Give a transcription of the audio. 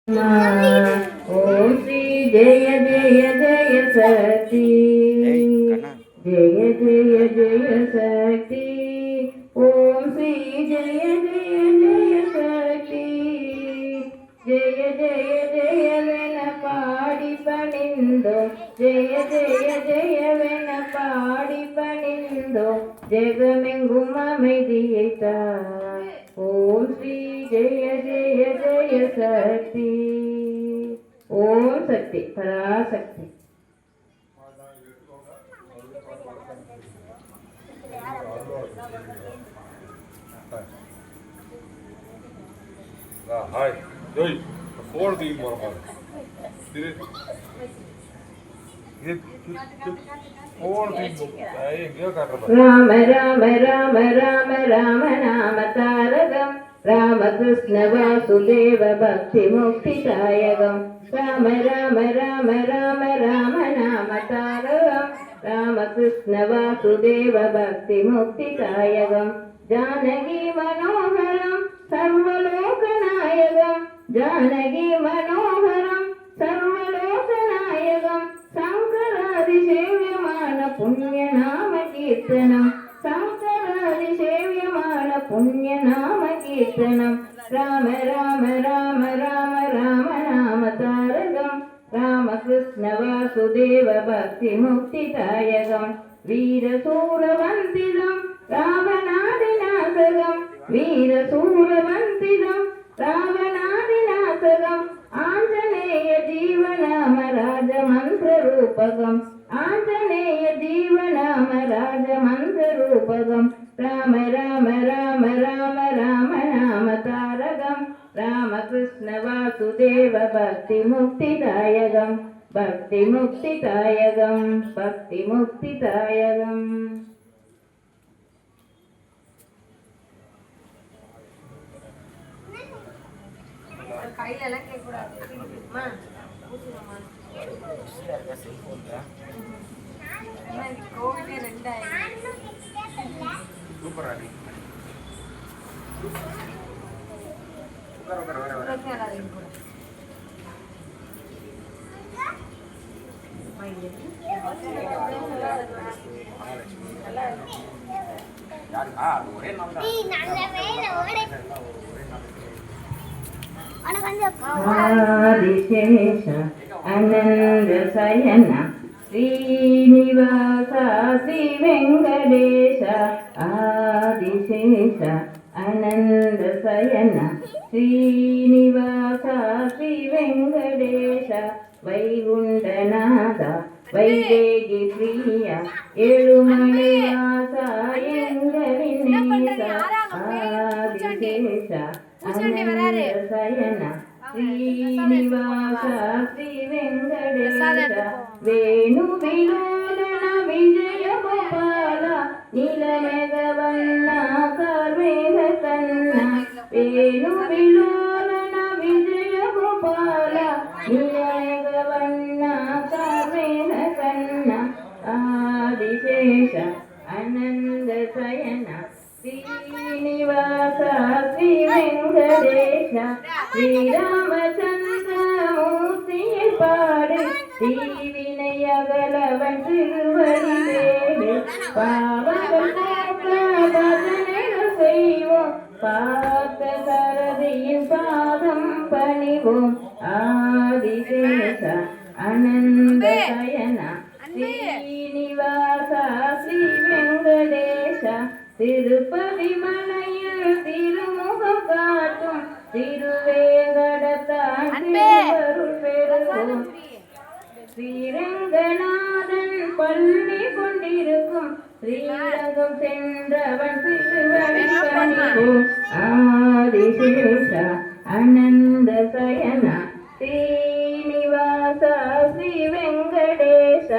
ओम श्री जय जय जय शक्ति जय जय जय शक्ति ओम श्री जय जय जय शक्ति जय जय जय वेन पाड़ी पणिंदो जय जय जय वेन पाड़ी पणिंदो जगमेंगुम அமைதியைத்தா ओम श्री जय जय जय शक्ति ओम शक्ति पराशक्ति हाय जय फोड़ दी मोर मार धीरे ये फोड़ दी ये क्या कर रहा राम राम राम राम राम नाम तारकम रामकृष्ण वासुदेव भक्ति मुक्तिदायकम राम राम राम राम राम नाम तारकम रामकृष्ण वासुदेव भक्ति मुक्तिदायकम जानकी मनोहरम सर्वलोकनायकम जानकी मनोहरम सर्वलोकनायकम शंकरादिसेव्यमान पुण्यनाम कीर्तनम शंकरादिसेव्यमान पुण्यनाम कीर्तनम राम राम राम राम राम नाम तारकम रामकृष्ण वासुदेव भक्ति मुक्तिदायकम वीरशूरवन्दितं रावणादिनाशकं वीरशूरवन्दितं रावणादिनाशकम् आञ्जनेय जीवनाम राजमन्त्ररूपकम् आञ्जनेय जीवनाम राजमन्त्ररूपकम् राम राम राम राम राम नाम तारकम् रामकृष्ण वासुदेव भक्ति मुक्तिदायकम् भक्ति मुक्तिदायकम् भक्ति मुक्तिदायकम् கையில எல்லாம் கேட்க கூடாது கோவிலே ரெண்டாயிரம் சூப்பர் ஆடி உட்கார आदिशेष आनंद शयन श्रीनिवास श्री वेंकटेश आदिशेष आनंद शयन श्रीनिवास श्री वेंकटेश वैकुंठनाथ वैदेही प्रिया एळुमलैवास एंगलिनेश आदिशेष आनंद शयन श्रीनिवास श्री वेंकटेश वेणु विलोचन विजय गोपाल नीलमेघवर्ण कर्मेघ कन्ना वेणु विलोचन विजय गोपाल नीलमेघवर्ण कर्मेघ कन्ना आदिशेष आनंद शयन श्रीनिवास श्री वेंकटेश श्रीरामचंद्रमूर्ति पाடு தீவினையகலவன் திருவடிவேடு பாவங்கள் பஜனைகள் செய்வோம் பார்த்த சரதியின் பாதம் பணிவோம் ஆதிசேஷ ஆனந்த சயன ஸ்ரீனிவாச ஸ்ரீ வெங்கடேஷ திருப்பதி மலையில் திருமுகம் காட்டும் திருவேங்கடத்தான் திருவருள் பெறுவோம் ஸ்ரீரங்கநாதன் பள்ளி கொண்டிருக்கும் ஸ்ரீரங்கம் சென்றவன் திருவடி பணிவோம் ஆதிசேஷ ஆனந்த சயன ஸ்ரீனிவாச ஸ்ரீ வெங்கடேஷ